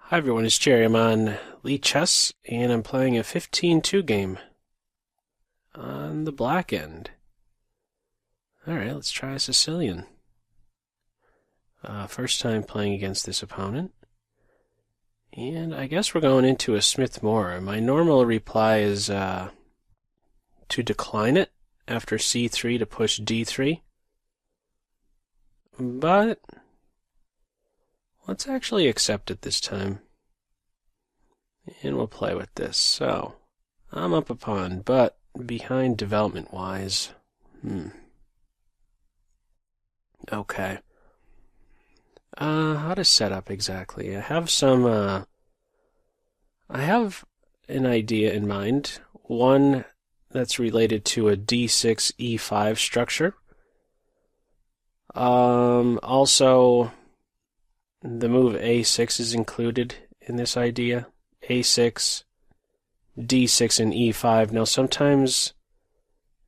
Hi everyone, it's Jerry. I'm on Lee Chess, and I'm playing a 15-2 game on the black end. Alright, let's try a Sicilian. First time playing against this opponent. And I guess we're going into a Smith-Morra. My normal reply is to decline it after c3 to push d3. But let's actually accept it this time. And we'll play with this. So, I'm up a pawn, but behind development-wise. Okay. How to set up exactly? I have an idea in mind. One that's related to a d6 e5 structure. Also, the move a6 is included in this idea. a6, d6, and e5. Now, sometimes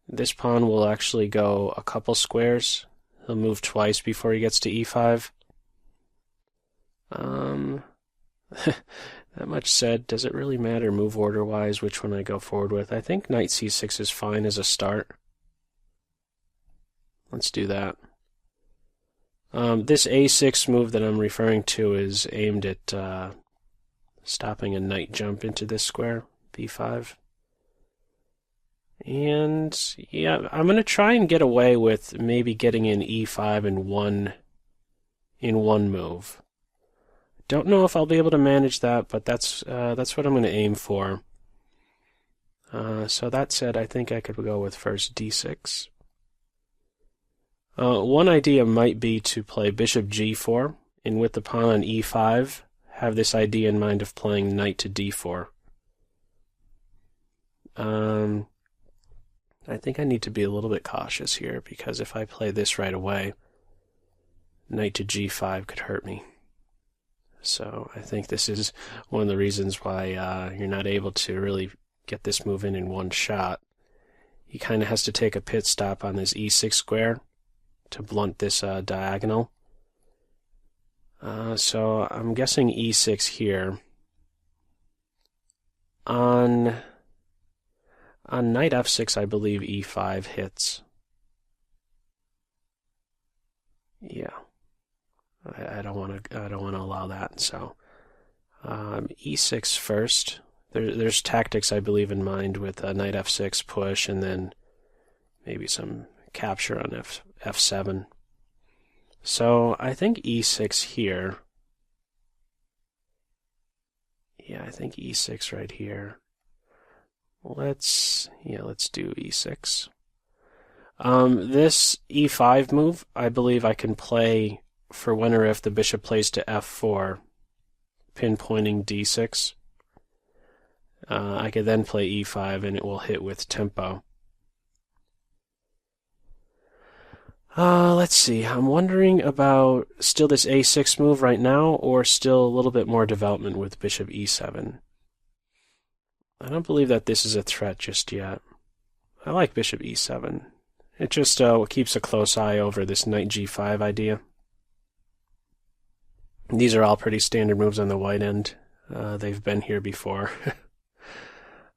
this pawn will actually go a couple squares. He'll move twice before he gets to e5. That much said, does it really matter move order-wise which one I go forward with? I think knight c6 is fine as a start. Let's do that. This a6 move that I'm referring to is aimed at stopping a knight jump into this square, b5. And yeah, I'm going to try and get away with maybe getting in e5 in one move. Don't know if I'll be able to manage that, but that's what I'm going to aim for. So that said, I think I could go with first d6. One idea might be to play bishop g4, and with the pawn on e5, have this idea in mind of playing knight to d4. I think I need to be a little bit cautious here, because if I play this right away, knight to g5 could hurt me. So I think this is one of the reasons why you're not able to really get this move in one shot. He kind of has to take a pit stop on this e6 square to blunt this diagonal. So I'm guessing e6 here. On knight f6, I believe e5 hits. Yeah, I don't want to allow that. So e6 first. There's tactics I believe in mind with knight f6 push, and then maybe some capture on f7. So I think e6 here. Yeah, I think e6 right here. Let's do e6. This e5 move, I believe I can play for when or if the bishop plays to f4, pinpointing d6. I could then play e5 and it will hit with tempo. Let's see. I'm wondering about still this a6 move right now, or still a little bit more development with bishop e7. I don't believe that this is a threat just yet. I like bishop e7. It just keeps a close eye over this knight g5 idea. These are all pretty standard moves on the white end. They've been here before.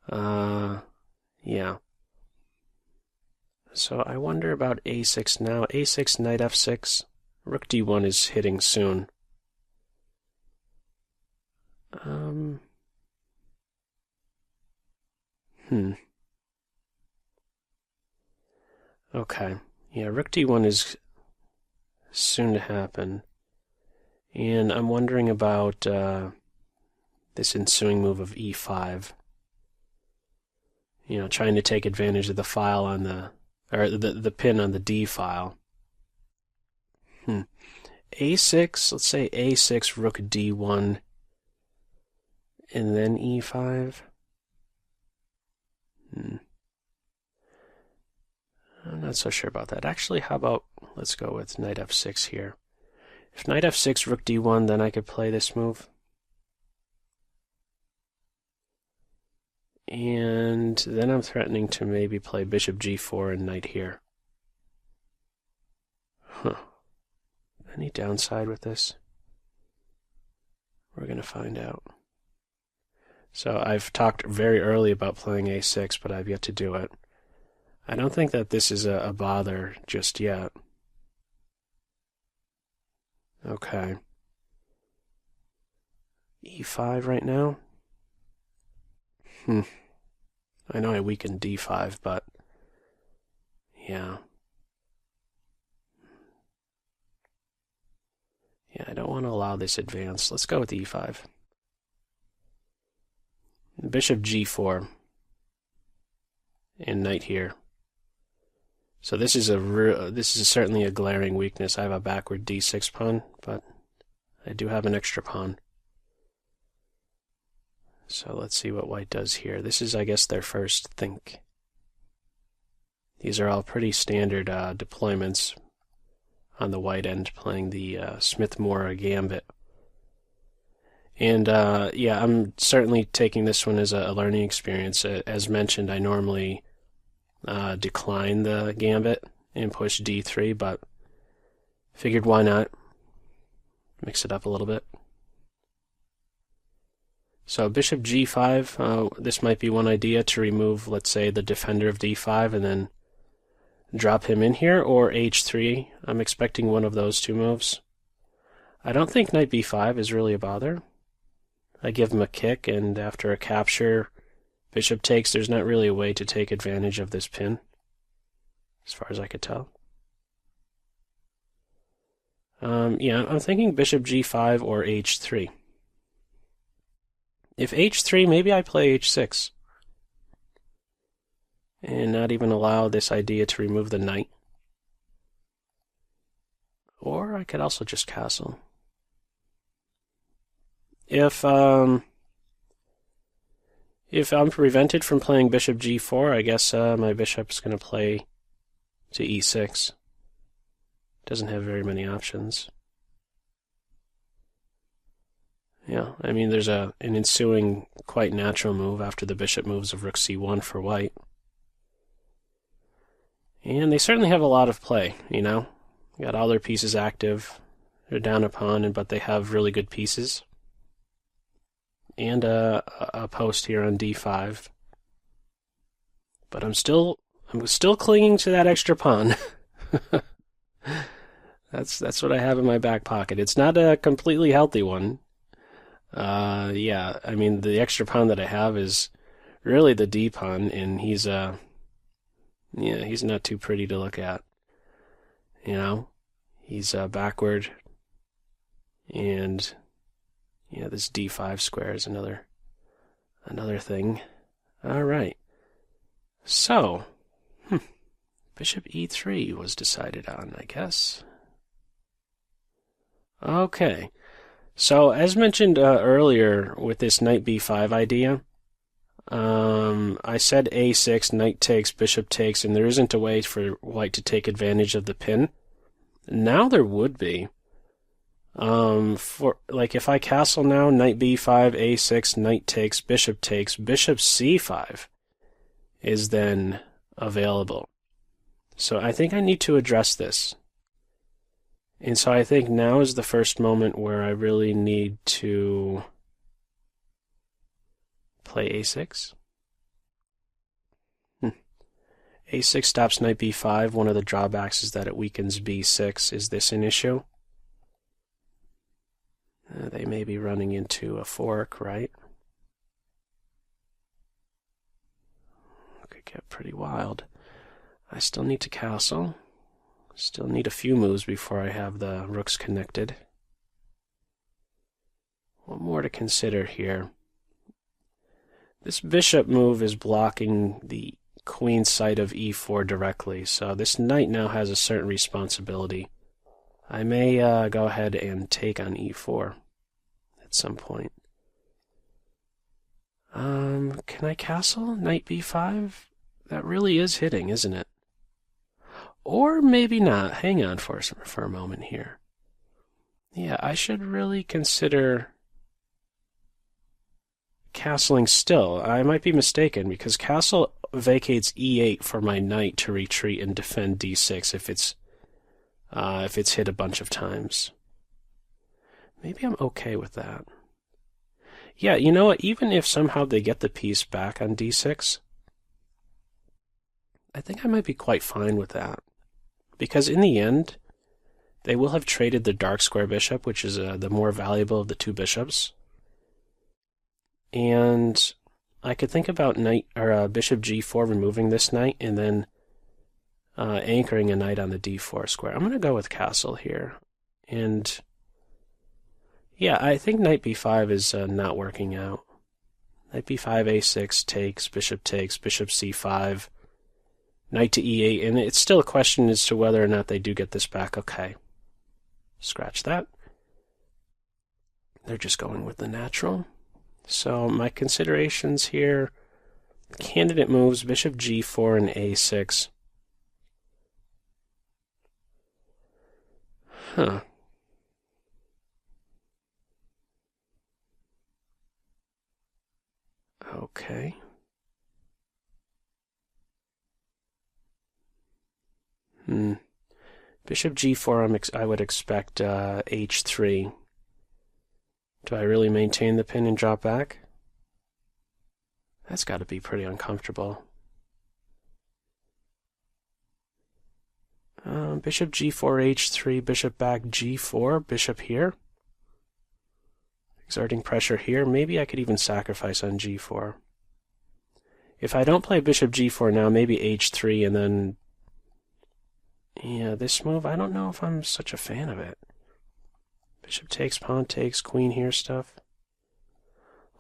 Yeah. So I wonder about a6 now. a6, knight f6. Rook d1 is hitting soon. Okay. Yeah, rook d1 is soon to happen. And I'm wondering about this ensuing move of e5. Trying to take advantage of the file on the pin on the d file. a6, let's say a6, rook d1, and then e5. I'm not so sure about that. Actually, how about let's go with knight f6 here. If knight f6, rook d1, then I could play this move. And then I'm threatening to maybe play bishop g4 and knight here. Any downside with this? We're going to find out. So I've talked very early about playing a6, but I've yet to do it. I don't think that this is a bother just yet. Okay. e5 right now? I know I weakened d5, but yeah. Yeah, I don't want to allow this advance. Let's go with e5. Bishop g4 and knight here. So this is certainly a glaring weakness. I have a backward d6 pawn, but I do have an extra pawn. So let's see what white does here. This is, I guess, their first think. These are all pretty standard deployments on the white end, playing the Smith-Morra Gambit. And yeah, I'm certainly taking this one as a learning experience. As mentioned, I normally decline the Gambit and push d3, but figured why not mix it up a little bit. So bishop g5, this might be one idea to remove, let's say, the defender of d5 and then drop him in here, or h3. I'm expecting one of those two moves. I don't think knight b5 is really a bother. I give him a kick, and after a capture, bishop takes. There's not really a way to take advantage of this pin, as far as I could tell. Yeah, I'm thinking bishop g5 or h3. If h3, maybe I play h6. And not even allow this idea to remove the knight. Or I could also just castle. If I'm prevented from playing bishop g4, I guess my bishop's going to play to e6. Doesn't have very many options. Yeah, I mean, there's an ensuing quite natural move after the bishop moves of rook c1 for white. And they certainly have a lot of play, you know? Got all their pieces active. They're down a pawn, but they have really good pieces. And a post here on d5. But I'm still clinging to that extra pawn. That's what I have in my back pocket. It's not a completely healthy one. Yeah, I mean, the extra pawn that I have is really the d pawn, and he's not too pretty to look at. You know, he's backward, and yeah, this d5 square is another thing. All right, so bishop e3 was decided on, I guess. Okay, so as mentioned earlier with this knight b5 idea, I said a6, knight takes, bishop takes, and there isn't a way for white to take advantage of the pin. Now there would be. For like if I castle now, knight b5, a6, knight takes, bishop c5 is then available. So I think I need to address this. And so I think now is the first moment where I really need to play a6. A6 stops knight b5. One of the drawbacks is that it weakens b6. Is this an issue? They may be running into a fork, right? Could get pretty wild. I still need to castle. Still need a few moves before I have the rooks connected. One more to consider here. This bishop move is blocking the queen side of e4 directly, so this knight now has a certain responsibility. I may go ahead and take on e4 at some point. Can I castle knight b5? That really is hitting, isn't it? Or maybe not. Hang on for a moment here. Yeah, I should really consider castling still. I might be mistaken, because castle vacates e8 for my knight to retreat and defend d6 if it's hit a bunch of times. Maybe I'm okay with that. Yeah, you know what? Even if somehow they get the piece back on d6, I think I might be quite fine with that. Because in the end, they will have traded the dark square bishop, which is the more valuable of the two bishops. And I could think about knight or bishop g4 removing this knight and then anchoring a knight on the d4 square. I'm going to go with castle here. And yeah, I think knight b5 is not working out. Knight b5, a6 takes, bishop c5, knight to e8, and it's still a question as to whether or not they do get this back. Okay, scratch that. They're just going with the natural. So my considerations here, candidate moves, bishop g4 and a6. Huh. Okay. Bishop g4, I would expect h3. Do I really maintain the pin and drop back? That's got to be pretty uncomfortable. Bishop g4, h3, bishop back g4, bishop here. Exerting pressure here. Maybe I could even sacrifice on g4. If I don't play bishop g4 now, maybe h3 and then... Yeah, this move, I don't know if I'm such a fan of it. Bishop takes, pawn takes, queen here stuff.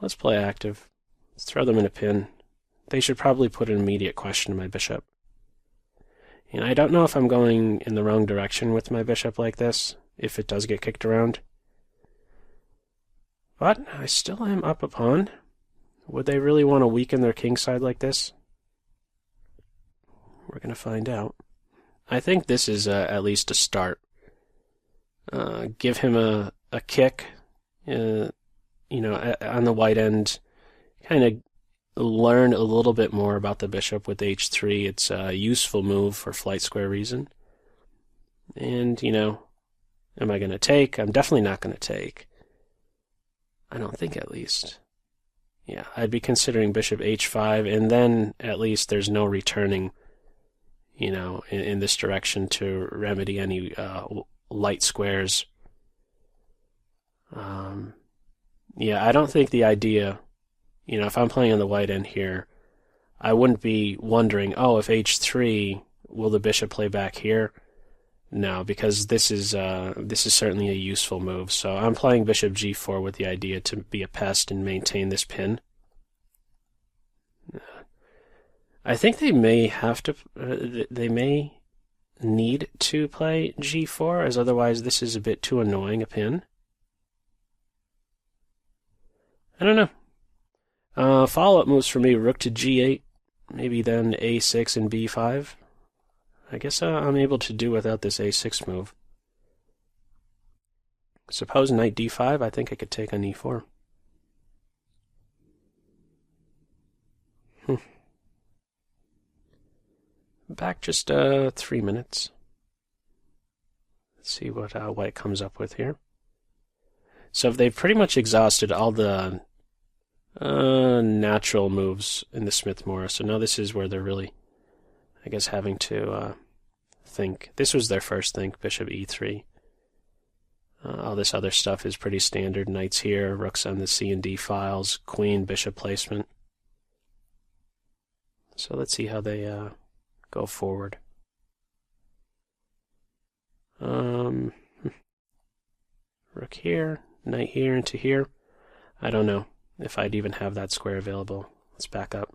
Let's play active. Let's throw them in a pin. They should probably put an immediate question to my bishop. And I don't know if I'm going in the wrong direction with my bishop like this, if it does get kicked around. But I still am up a pawn. Would they really want to weaken their king side like this? We're going to find out. I think this is at least a start. Give him a kick, on the white end. Kind of learn a little bit more about the bishop with h3. It's a useful move for flight square reason. And, am I going to take? I'm definitely not going to take. I don't think, at least. Yeah, I'd be considering bishop h5, and then at least there's no returning, in this direction to remedy any light squares. Yeah, I don't think the idea, if I'm playing on the white end here, I wouldn't be wondering, oh, if h3, will the bishop play back here? No, because this is certainly a useful move. So I'm playing bishop g4 with the idea to be a pest and maintain this pin. I think they may have to. They may need to play g4, as otherwise this is a bit too annoying a pin. I don't know. Follow-up moves for me: rook to g8, maybe then a6 and b5. I guess I'm able to do without this a6 move. Suppose knight d5, I think I could take on e4. Back just 3 minutes. Let's see what white comes up with here. So they've pretty much exhausted all the natural moves in the Smith-Morra. So now this is where they're really, I guess, having to think. This was their first think, bishop e3. All this other stuff is pretty standard. Knights here, rooks on the C and D files, queen, bishop placement. So let's see how they go forward. Rook here, knight here into here. I don't know if I'd even have that square available. Let's back up.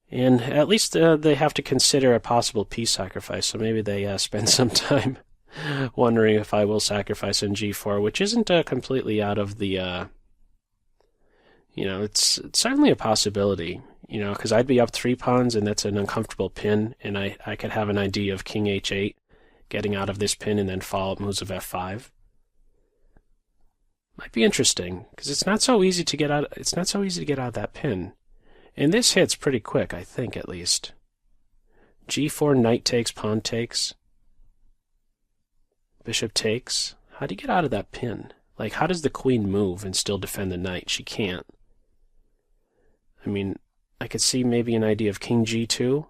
And at least they have to consider a possible piece sacrifice, so maybe they spend some time wondering if I will sacrifice in g4, which isn't completely out of the... it's certainly a possibility, because I'd be up 3 pawns, and that's an uncomfortable pin, and I could have an idea of king h8, getting out of this pin, and then follow-up moves of f5. Might be interesting, because it's not so easy to get out. It's not so easy to get out of that pin. And this hits pretty quick, I think, at least. g4, knight takes, pawn takes. Bishop takes. How do you get out of that pin? Like, how does the queen move and still defend the knight? She can't. I mean, I could see maybe an idea of king g2,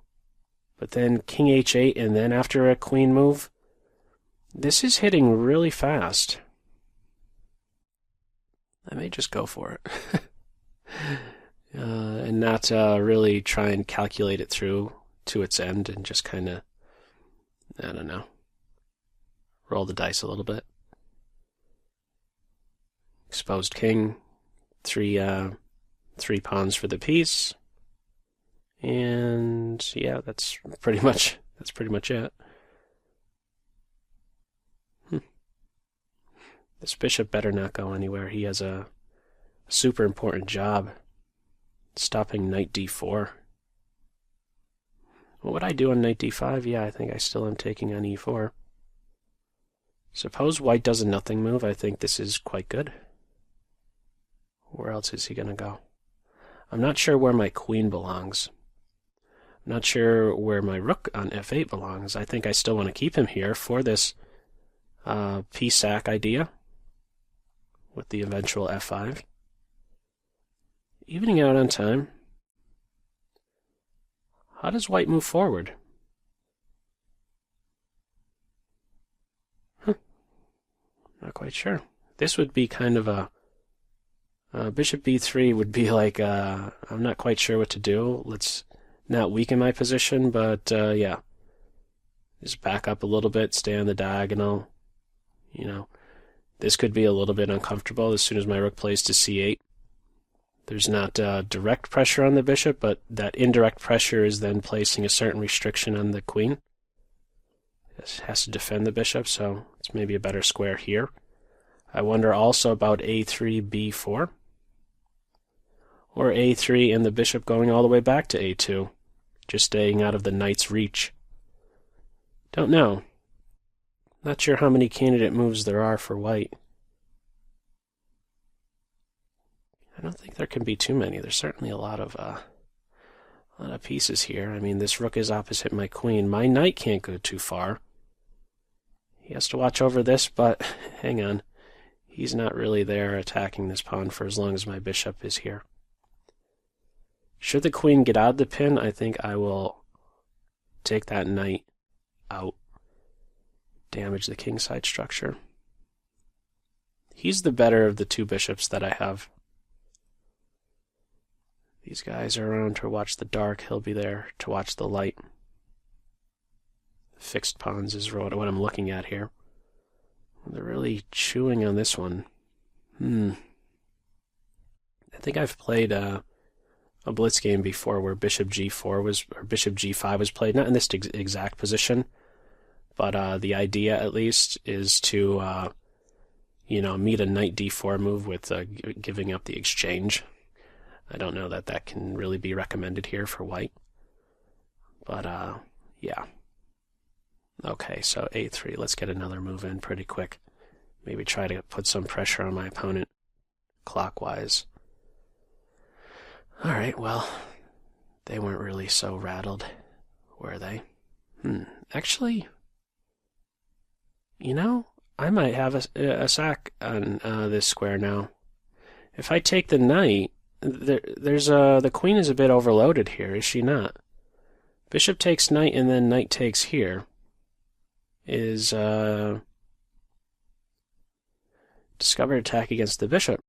but then king h8, and then after a queen move. This is hitting really fast. I may just go for it. And not really try and calculate it through to its end and just kind of, I don't know, roll the dice a little bit. Exposed king, three pawns for the piece, and yeah, that's pretty much it. This bishop better not go anywhere. He has a super important job, stopping knight d4. What would I do on knight d5? Yeah, I think I still am taking on e4. Suppose white does a nothing move. I think this is quite good. Where else is he going to go? I'm not sure where my queen belongs. I'm not sure where my rook on f8 belongs. I think I still want to keep him here for this piece sack idea with the eventual f5. Evening out on time. How does white move forward? Not quite sure. This would be kind of a bishop b3 would be like, I'm not quite sure what to do. Let's not weaken my position, but yeah. Just back up a little bit, stay on the diagonal. You know, this could be a little bit uncomfortable as soon as my rook plays to c8. There's not direct pressure on the bishop, but that indirect pressure is then placing a certain restriction on the queen. It has to defend the bishop, so it's maybe a better square here. I wonder also about a3, b4. Or a3 and the bishop going all the way back to a2, just staying out of the knight's reach. Don't know. Not sure how many candidate moves there are for white. I don't think there can be too many. There's certainly a lot of pieces here. I mean, this rook is opposite my queen. My knight can't go too far. He has to watch over this, but hang on. He's not really there attacking this pawn for as long as my bishop is here. Should the queen get out of the pin, I think I will take that knight out. Damage the kingside structure. He's the better of the two bishops that I have. These guys are around to watch the dark. He'll be there to watch the light. Fixed pawns is what I'm looking at here. They're really chewing on this one. I think I've played a blitz game before where bishop g4 was, or bishop g5 was played, not in this exact position, but the idea at least is to meet a knight d4 move with giving up the exchange. I don't know that can really be recommended here for white, but yeah. Okay, so a3. Let's get another move in pretty quick. Maybe try to put some pressure on my opponent clockwise. Alright, well, they weren't really so rattled, were they? Actually, I might have a sack on this square now. If I take the knight, the queen is a bit overloaded here, is she not? Bishop takes knight and then knight takes here is discovered attack against the bishop.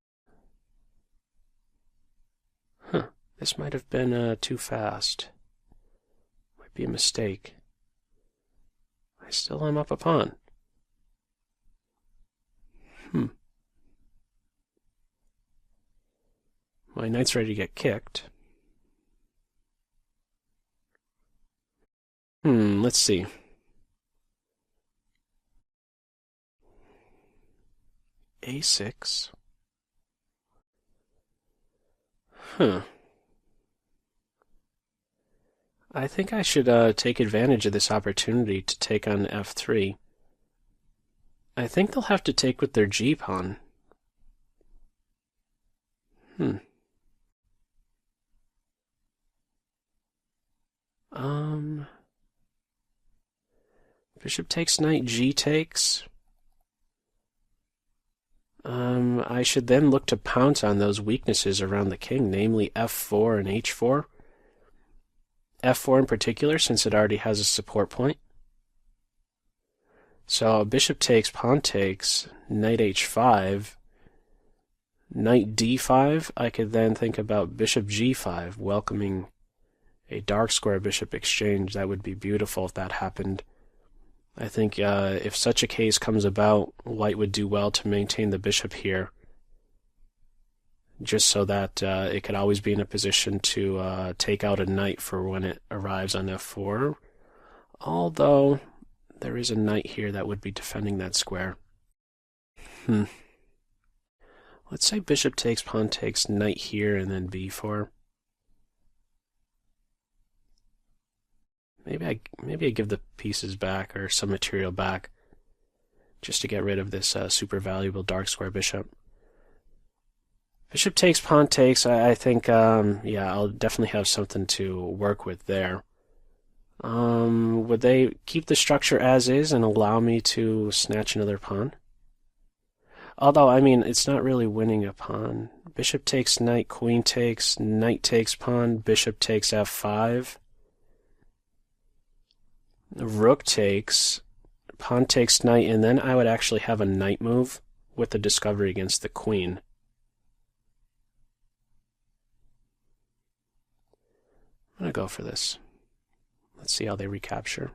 This might have been too fast. Might be a mistake. I still am up a pawn. My knight's ready to get kicked. Let's see. a6. I think I should take advantage of this opportunity to take on f3. I think they'll have to take with their g-pawn. Bishop takes knight, g takes. I should then look to pounce on those weaknesses around the king, namely f4 and h4. f4 in particular, since it already has a support point. So bishop takes, pawn takes, knight h5, knight d5. I could then think about bishop g5, welcoming a dark square bishop exchange. That would be beautiful if that happened. I think if such a case comes about, white would do well to maintain the bishop here, just so that it could always be in a position to take out a knight for when it arrives on f4. Although there is a knight here that would be defending that square. Let's say bishop takes, pawn takes, knight here, and then b4. Maybe I give the pieces back, or some material back, just to get rid of this super valuable dark square bishop. Bishop takes, pawn takes. I think, yeah, I'll definitely have something to work with there. Would they keep the structure as is and allow me to snatch another pawn? Although, I mean, it's not really winning a pawn. Bishop takes knight, queen takes, knight takes pawn, bishop takes f5. Rook takes, pawn takes knight, and then I would actually have a knight move with the discovery against the queen. I'm going to go for this. Let's see how they recapture.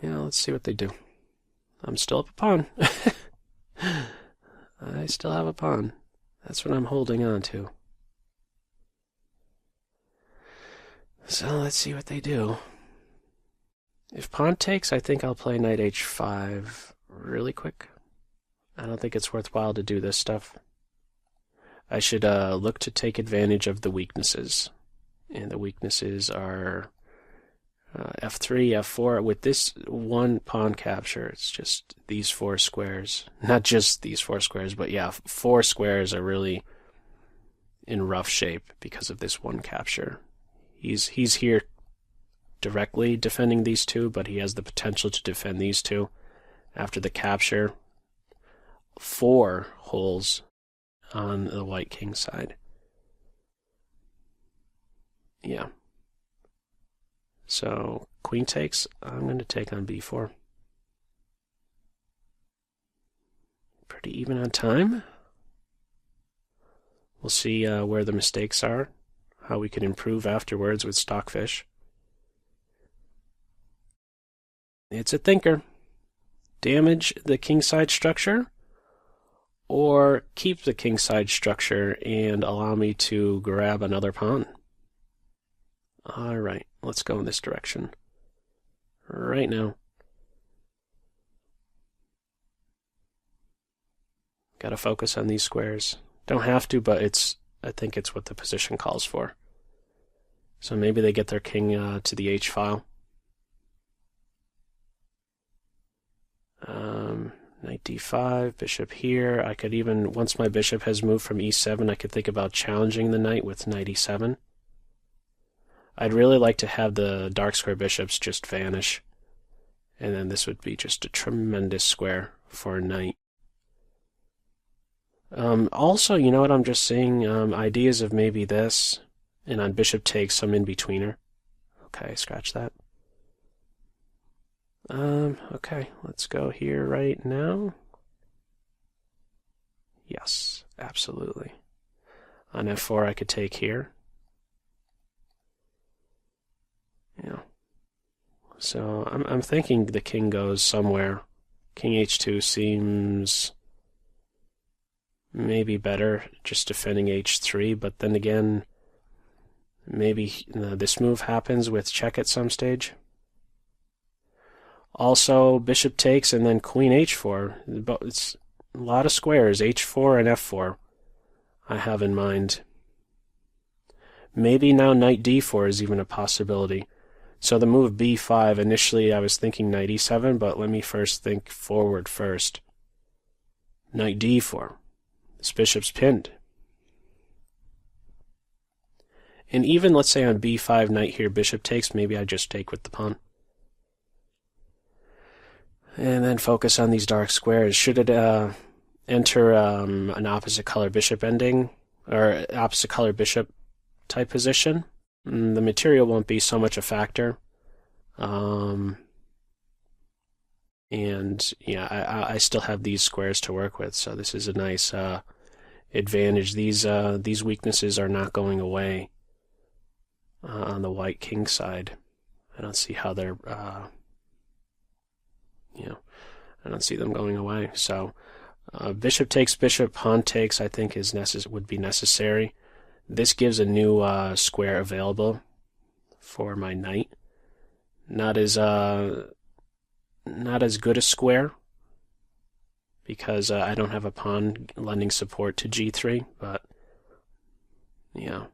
Yeah, let's see what they do. I'm still up a pawn. I still have a pawn. That's what I'm holding on to. So let's see what they do. If pawn takes, I think I'll play knight h5 really quick. I don't think it's worthwhile to do this stuff. I should look to take advantage of the weaknesses. And the weaknesses are f3, f4. With this one pawn capture, it's just these four squares. Not just these four squares, but yeah, four squares are really in rough shape because of this one capture. He's here directly defending these two, but he has the potential to defend these two. After the capture, 4 holes on the white king side. Yeah. So queen takes, I'm going to take on b4. Pretty even on time. We'll see where the mistakes are, how we can improve afterwards with Stockfish. It's a thinker. Damage the kingside structure, or keep the kingside structure and allow me to grab another pawn. Alright, let's go in this direction. Right now. Gotta focus on these squares. Don't have to, but I think it's what the position calls for. So maybe they get their king to the H file. Knight d5, bishop here. I could even, once my bishop has moved from e7, I could think about challenging the knight with knight e7. I'd really like to have the dark square bishops just vanish. And then this would be just a tremendous square for a knight. Also, you know what, I'm just seeing ideas of maybe this, and on bishop takes some in-betweener. Okay, scratch that. Okay, let's go here right now. Yes, absolutely. On f4 I could take here. Yeah. So I'm thinking the king goes somewhere. King h2 seems maybe better, just defending h3, but then again, maybe this move happens with check at some stage. Also, bishop takes and then queen h4. It's a lot of squares, h4 and f4, I have in mind. Maybe now knight d4 is even a possibility. So the move b5, initially I was thinking knight e7, but let me first think forward first. Knight d4. This bishop's pinned. And even, let's say on b5, knight here, bishop takes, maybe I just take with the pawn. And then focus on these dark squares. Should it enter an opposite color bishop ending, or opposite color bishop type position, the material won't be so much a factor. And yeah, I still have these squares to work with, so this is a nice advantage. These weaknesses are not going away on the white king side. I don't see how they're I don't see them going away. So bishop takes bishop, pawn takes, I think would be necessary. This gives a new square available for my knight. Not as good a square because I don't have a pawn lending support to g3, but yeah.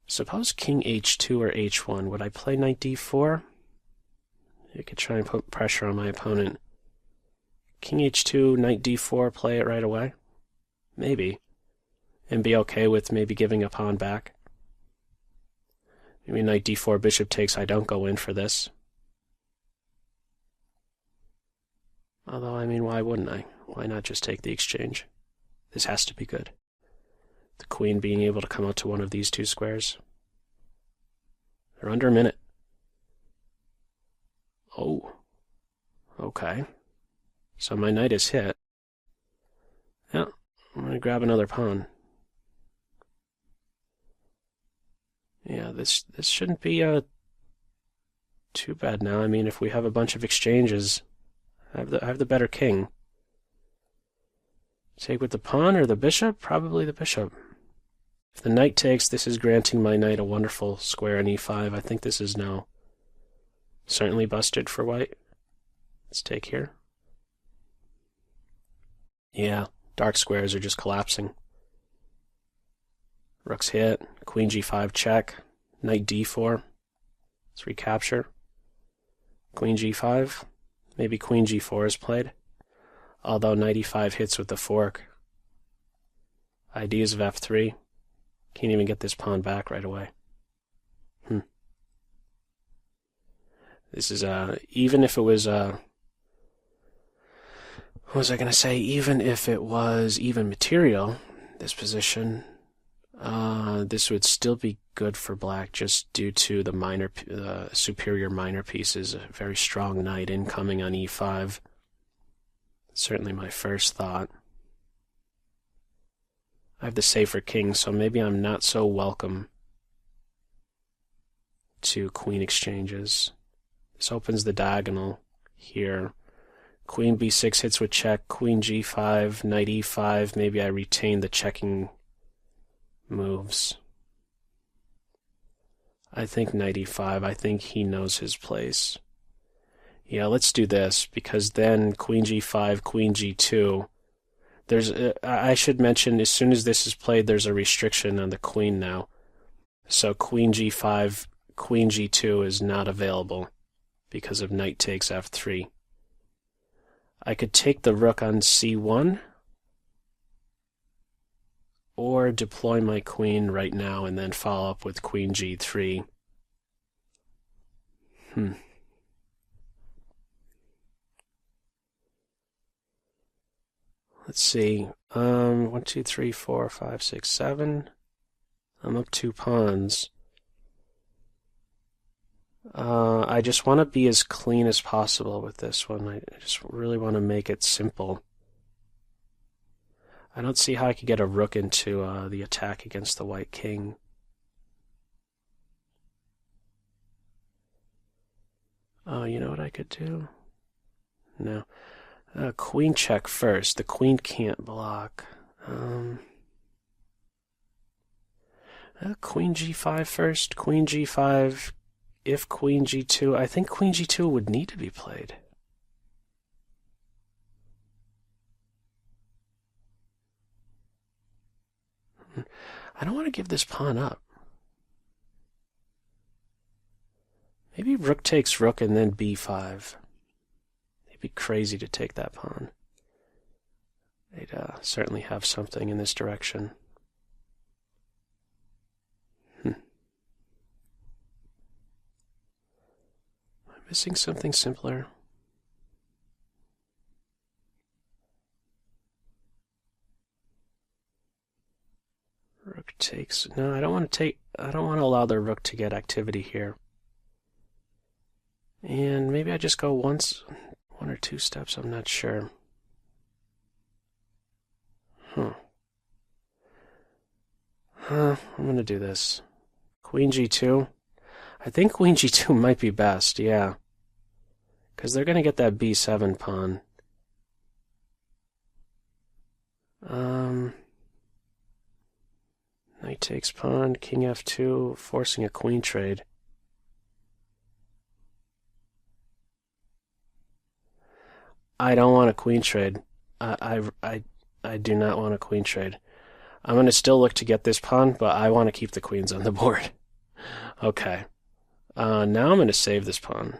Suppose king h2 or h1. Would I play knight d4? I could try and put pressure on my opponent. King h2, knight d4, play it right away? Maybe. And be okay with maybe giving a pawn back. Maybe knight d4, bishop takes, I don't go in for this. Although, I mean, why wouldn't I? Why not just take the exchange? This has to be good. The queen being able to come out to one of these two squares. They're under a minute. Oh. Okay. So my knight is hit. Yeah, I'm going to grab another pawn. Yeah, this shouldn't be too bad now. I mean, if we have a bunch of exchanges, I have the better king. Take with the pawn or the bishop? Probably the bishop. If the knight takes, this is granting my knight a wonderful square on e5. I think this is now certainly busted for white. Let's take here. Yeah, dark squares are just collapsing. Rook's hit, queen g5 check, knight d4. Let's recapture. Queen g5. Maybe queen g4 is played. Although knight e5 hits with the fork. Ideas of f3. Can't even get this pawn back right away. This is even if it was what was I going to say? Even if it was even material, this position, this would still be good for black just due to the superior minor pieces. A very strong knight incoming on e5. Certainly my first thought. I have the safer king, so maybe I'm not so welcome to queen exchanges. This opens the diagonal here. Queen b6 hits with check, queen g5, knight e5. Maybe I retain the checking moves. I think knight e5. I think he knows his place. Yeah, let's do this, because then queen g5, queen g2. I should mention, as soon as this is played, there's a restriction on the queen now. So queen g5, queen g2 is not available because of knight takes f3. I could take the rook on c1 or deploy my queen right now and then follow up with queen g3. Let's see. 1, 2, 3, 4, 5, 6, 7. I'm up 2 pawns. I just want to be as clean as possible with this one. I just really want to make it simple. I don't see how I could get a rook into the attack against the white king. Oh, you know what I could do? No. Queen check first. The queen can't block. Queen g5 first. Queen g5. If queen g2, I think queen g2 would need to be played. I don't want to give this pawn up. Maybe rook takes rook and then b5. It'd be crazy to take that pawn. They'd certainly have something in this direction. Missing something simpler. Rook takes. No, I don't want to take. I don't want to allow the rook to get activity here. And maybe I just go one or two steps. I'm not sure. I'm gonna do this. Queen G2. I think Queen G2 might be best. Yeah, because they're gonna get that B7 pawn. Knight takes pawn, king f2, forcing a queen trade. I don't want a queen trade. I do not want a queen trade. I'm going to still look to get this pawn, but I want to keep the queens on the board. Okay. Now I'm going to save this pawn.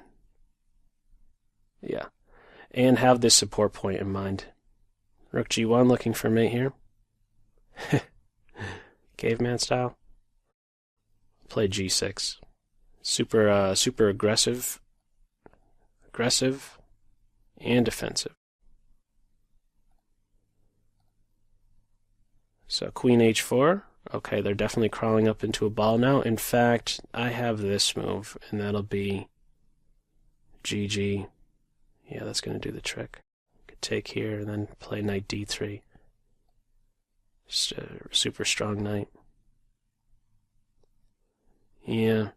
Yeah. And have this support point in mind. Rook G1 looking for mate here. Caveman style. Play G6. Super aggressive and defensive. So Queen H4. Okay, they're definitely crawling up into a ball now. In fact, I have this move, and that'll be GG. Yeah, that's going to do the trick. Could take here and then play Knight D3. Just a super strong knight. Yeah.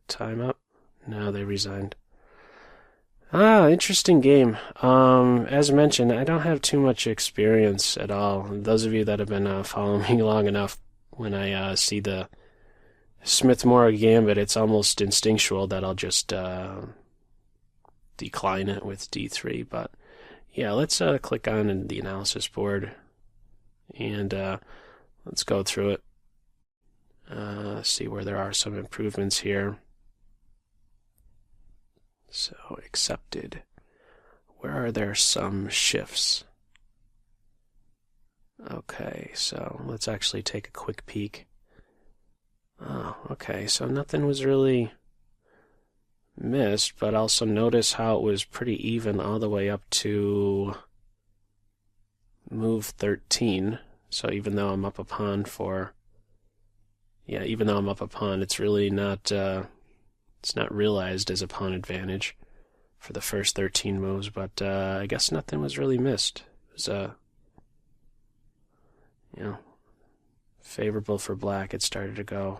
Time up. No, they resigned. Interesting game. As mentioned, I don't have too much experience at all. Those of you that have been following me long enough, when I see the Smith-Morra Gambit, it's almost instinctual that I'll just decline it with D3. But yeah, let's click on the analysis board and let's go through it. See where there are some improvements here. So, accepted. Where are there some shifts? Okay, so let's actually take a quick peek. Oh, okay, so nothing was really missed, but also notice how it was pretty even all the way up to move 13. So even though I'm up a pawn for... Yeah, even though I'm up a pawn, it's really not... It's not realized as a pawn advantage for the first 13 moves, but I guess nothing was really missed. It was, favorable for black. It started to go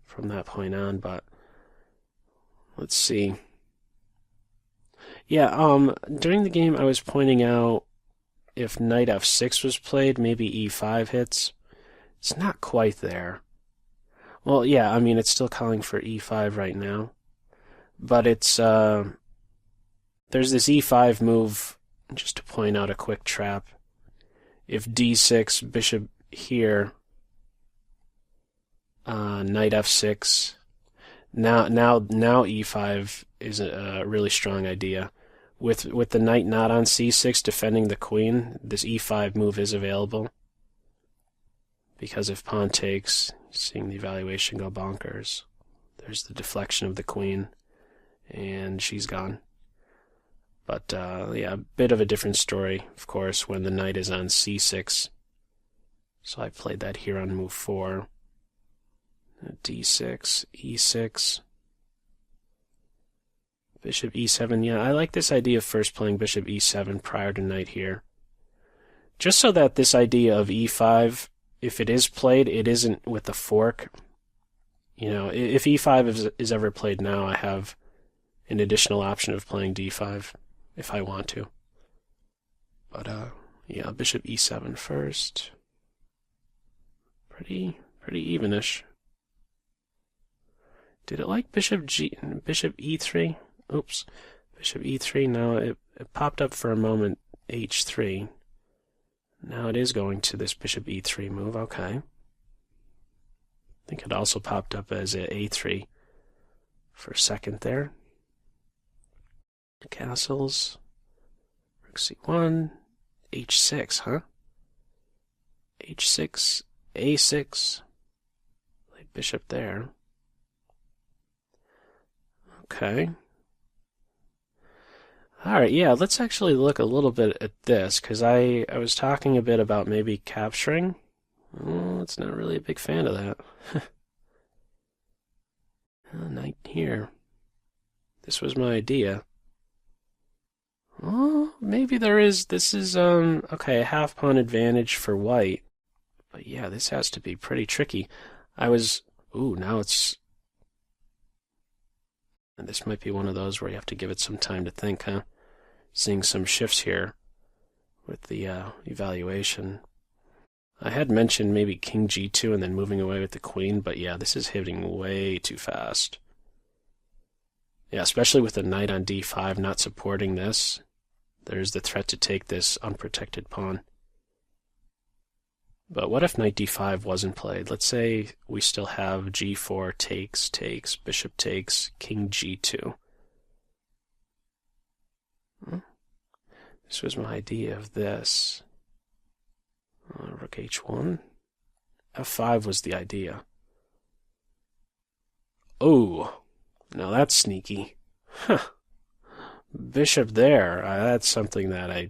from that point on, but let's see. Yeah, during the game I was pointing out if knight f6 was played, maybe e5 hits. It's not quite there. Well, yeah, I mean, it's still calling for e5 right now. But it's, there's this e5 move, just to point out a quick trap. If d6, bishop here, knight f6, now e5 is a really strong idea. With the knight not on c6 defending the queen, this e5 move is available. Because if pawn takes, seeing the evaluation go bonkers, there's the deflection of the queen. And she's gone. But, yeah, a bit of a different story, of course, when the knight is on c6. So I played that here on move 4. d6, e6. Bishop e7, yeah, I like this idea of first playing bishop e7 prior to knight here. Just so that this idea of e5, if it is played, it isn't with the fork. You know, if e5 is ever played now, I have an additional option of playing d5 if I want to. But yeah, bishop e7 first. Pretty evenish. Did it like bishop e3? Oops. Bishop e3. Now it popped up for a moment h3. Now it is going to this bishop e3 move. Okay. I think it also popped up as a a3 for a second there. Castles, Rxc1, h6, huh? h6, a6, play bishop there. Okay. Alright, yeah, let's actually look a little bit at this, because I was talking a bit about maybe capturing Oh, it's not really a big fan of that. Knight here. This was my idea. Oh, maybe there is. This is, okay, a half pawn advantage for white. But yeah, this has to be pretty tricky. Ooh, now it's... And this might be one of those where you have to give it some time to think, huh? Seeing some shifts here with the evaluation. I had mentioned maybe king g2 and then moving away with the queen, but yeah, this is hitting way too fast. Yeah, especially with the knight on d5 not supporting this. There's the threat to take this unprotected pawn. But what if knight d5 wasn't played? Let's say we still have g4 takes, bishop takes, king g2. This was my idea of this. Rook h1. f5 was the idea. Oh, now that's sneaky. Huh. Bishop there. That's something that I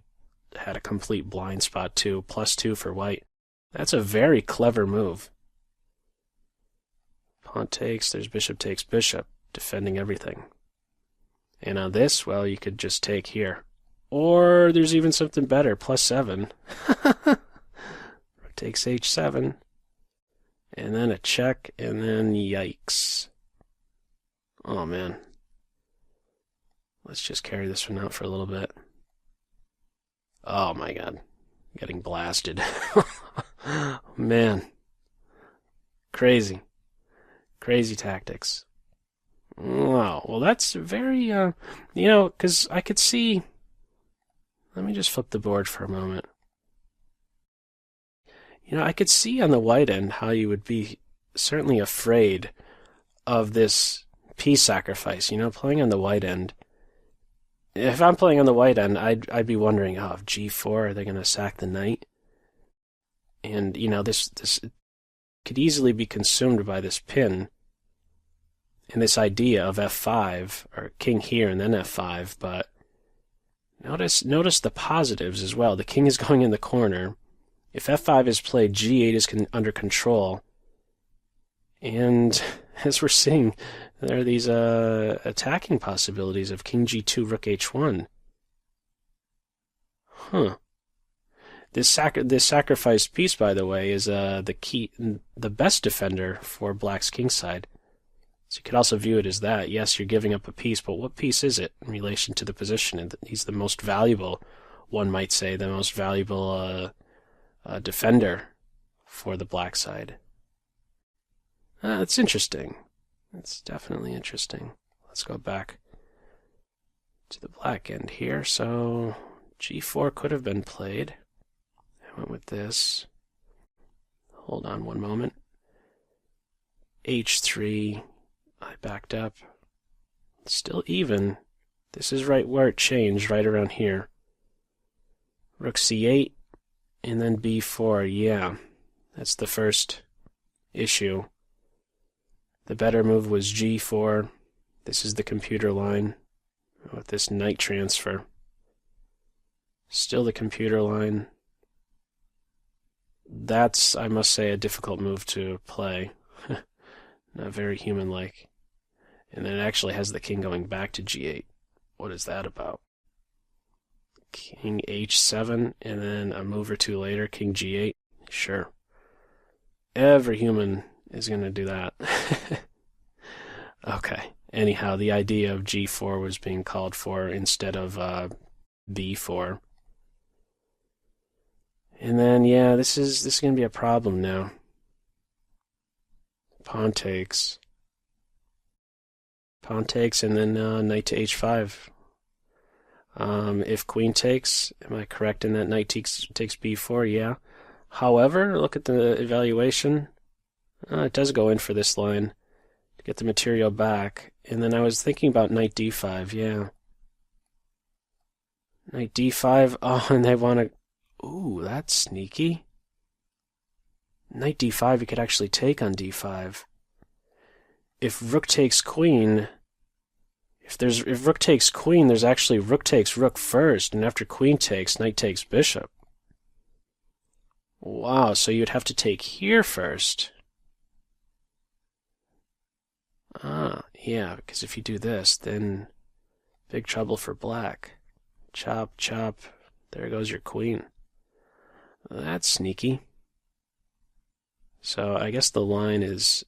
had a complete blind spot to. +2 for white. That's a very clever move. Pawn takes, there's bishop takes bishop, defending everything. And on this, well, you could just take here. Or there's even something better, +7. Rook takes h7. And then a check, and then yikes. Oh, man. Let's just carry this one out for a little bit. Oh, my God. Getting blasted. Man. Crazy. Crazy tactics. Wow. Well, that's very, because I could see... Let me just flip the board for a moment. I could see on the white end how you would be certainly afraid of this piece sacrifice, playing on the white end. If I'm playing on the white end, I'd be wondering, if g4, are they going to sack the knight? And, this could easily be consumed by this pin and this idea of f5, or king here and then f5, but notice the positives as well. The king is going in the corner. If f5 is played, g8 is under control. And as we're seeing, there are these attacking possibilities of king g2, rook h1. Huh. This sacrificed piece, by the way, is the best defender for black's kingside. So you could also view it as that. Yes, you're giving up a piece, but what piece is it in relation to the position? And he's the most valuable, one might say, the most valuable defender for the black side. It's interesting. It's definitely interesting. Let's go back to the black end here. So g4 could have been played. I went with this. Hold on one moment. h3. I backed up. Still even. This is right where it changed, right around here. Rook c8, and then b4. Yeah, that's the first issue. The better move was g4. This is the computer line with this knight transfer. Still the computer line. That's, I must say, a difficult move to play. Not very human-like. And then it actually has the king going back to g8. What is that about? King h7, and then a move or two later, king g8. Sure. Every human is going to do that. Okay. Anyhow, the idea of g4 was being called for instead of b4. And then, yeah, this is going to be a problem now. Pawn takes. Pawn takes, and then knight to h5. If queen takes, am I correct in that knight takes b4? Yeah. However, look at the evaluation. It does go in for this line to get the material back. And then I was thinking about knight d5, yeah. Knight d5, oh, and they want to... Ooh, that's sneaky. Knight d5, you could actually take on d5. If rook takes queen... If rook takes queen, there's actually rook takes rook first, and after queen takes, knight takes bishop. Wow, so you'd have to take here first. Ah, yeah, because if you do this, then big trouble for black. Chop, chop. There goes your queen. That's sneaky. So I guess the line is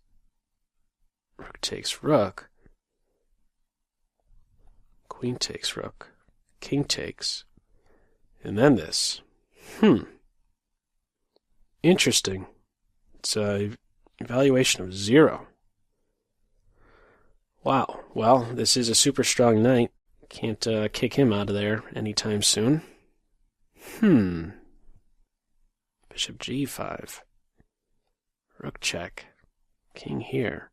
rook takes rook, queen takes rook, king takes, and then this. Interesting. It's a evaluation of 0. Wow. Well, this is a super strong knight. Can't kick him out of there anytime soon. Bishop G5. Rook check. King here.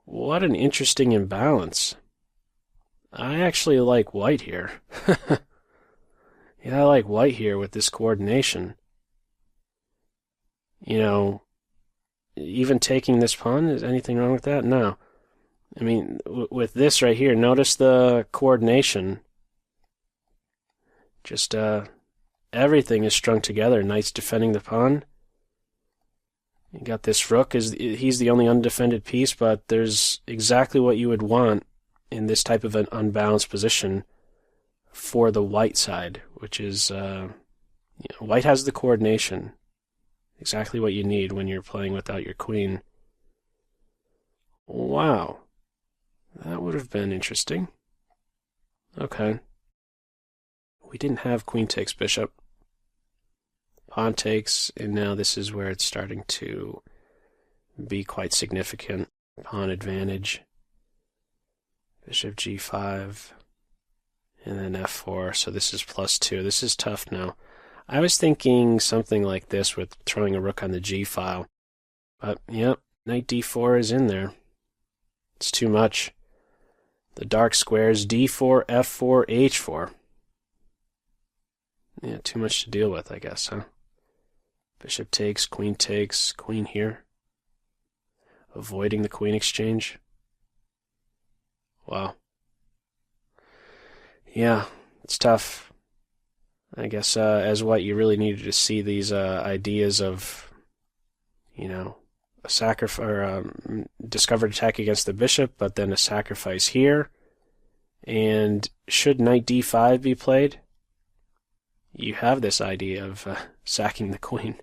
What an interesting imbalance. I actually like white here. Yeah, I like white here with this coordination. You know, even taking this pawn, is anything wrong with that? No. I mean, with this right here, notice the coordination. Just, everything is strung together. Knight's defending the pawn. You got this rook, he's the only undefended piece, but there's exactly what you would want in this type of an unbalanced position for the white side, which is, white has the coordination. Exactly what you need when you're playing without your queen. Wow. That would have been interesting. Okay. We didn't have queen takes bishop. Pawn takes, and now this is where it's starting to be quite significant. Pawn advantage. Bishop G5. And then F4, so this is +2. This is tough now. I was thinking something like this with throwing a rook on the G file. But, yep, knight D4 is in there. It's too much. The dark squares D4, F4, H4. Yeah, too much to deal with, I guess, huh? Bishop takes, queen here. Avoiding the queen exchange. Wow. Yeah, it's tough. I guess as white, you really needed to see these ideas of, a sacrifice or discovered attack against the bishop, but then a sacrifice here. And should knight D5 be played, you have this idea of sacking the queen.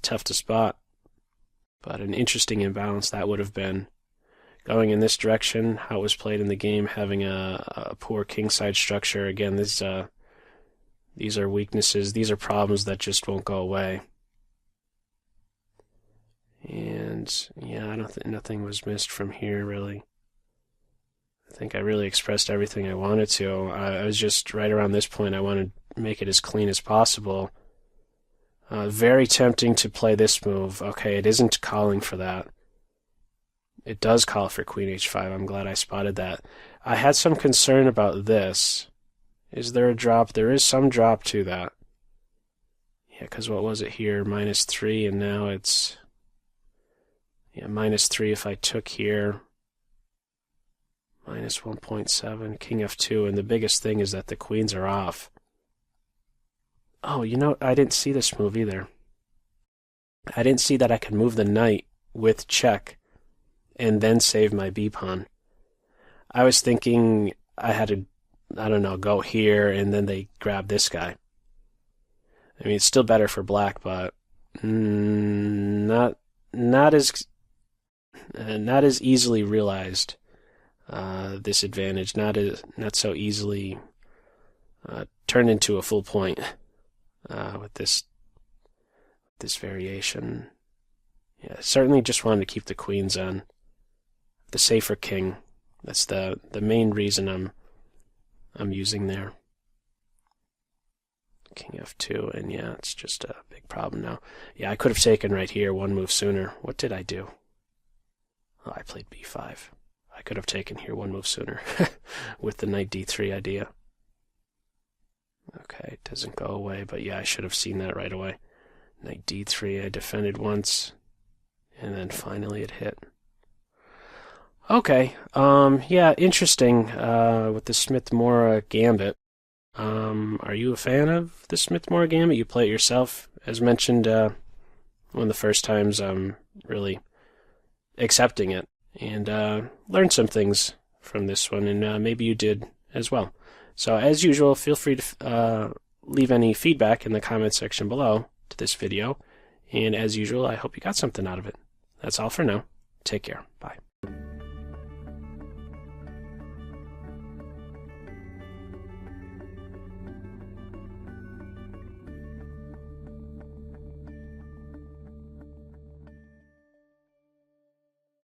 Tough to spot, but an interesting imbalance that would have been. Going in this direction, how it was played in the game, having a poor kingside structure. Again, these are weaknesses. These are problems that just won't go away. And yeah, I don't think nothing was missed from here, really. I think I really expressed everything I wanted to. I was just right around this point. I wanted to make it as clean as possible. Very tempting to play this move. Okay, it isn't calling for that. It does call for queen h5. I'm glad I spotted that. I had some concern about this. Is there a drop? There is some drop to that. Yeah, because what was it here? -3, and now it's... Yeah, -3 if I took here. -1.7, king f2, and the biggest thing is that the queens are off. Oh, I didn't see this move either. I didn't see that I could move the knight with check and then save my b-pawn. I was thinking I had to, I don't know, go here and then they grab this guy. I mean, it's still better for black, but not as easily realized. This advantage not so easily turned into a full point with this variation. Yeah, certainly just wanted to keep the queens on. The safer king. That's the main reason I'm using there. King f2, and yeah, it's just a big problem now. Yeah, I could have taken right here one move sooner. What did I do? Oh, I played b5. I could have taken here one move sooner with the knight d3 idea. Okay, it doesn't go away, but yeah, I should have seen that right away. Knight d3, I defended once, and then finally it hit. Okay, yeah, interesting with the Smith-Morra Gambit. Are you a fan of the Smith-Morra Gambit? You play it yourself? As mentioned, one of the first times I'm really accepting it, and learned some things from this one, and maybe you did as well. So as usual, feel free to leave any feedback in the comments section below to this video, and as usual, I hope you got something out of it. That's all for now. Take care. Bye.